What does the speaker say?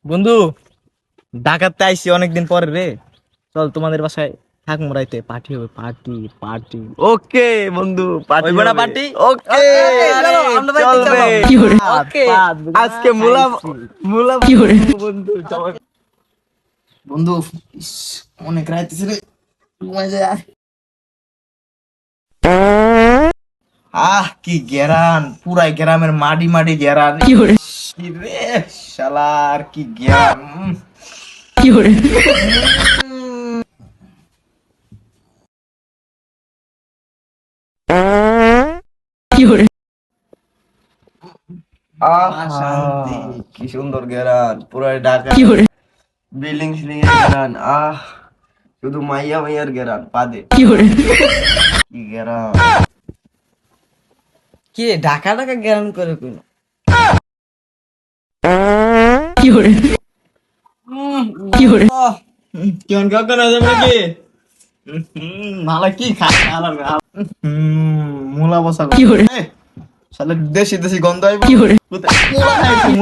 বন্ধু, ঢাকাতে আইছি অনেকদিন পরে রে। চল তোমাদের বাসায় থাক মোরাইতে, পার্টি হবে, পার্টি পার্টি। ওকে বন্ধু, পার্টি ওই বড় হবে। পার্টি। ওকে চলো, আমরা বাড়িতে চলবে। চলো। কি করে? ওকে আজকে মুলা মুলা কি করে? বন্ধু চল। বন্ধু, ইস, অনেক রাইতেছে রে, ঘুমায় যায়। কি গেরান, পুরাই গ্রামের মাটি মাটি গেরান। কি করে? কি রে শালার, কি গেরান। কি করে? কি করে? শান্তি। কি সুন্দর গেরান, পুরাই ঢাকা কি করে? বিল্ডিং সিলিং এর গেরান। শুধু মাইয়া মাইয়ার গেরান পাদে। কি করে? কি গেরান। কি রে, ঢাকা ঢাকা জ্ঞান করে কোন কি করে? কি করে? কেমন কাকা না যাবে নাকি? নালা কি খাস মুলা বসা কি করে? শালা দেশি দেশি গন্ধ আইব। কি করে? কোথায়? মুলা খাইছি।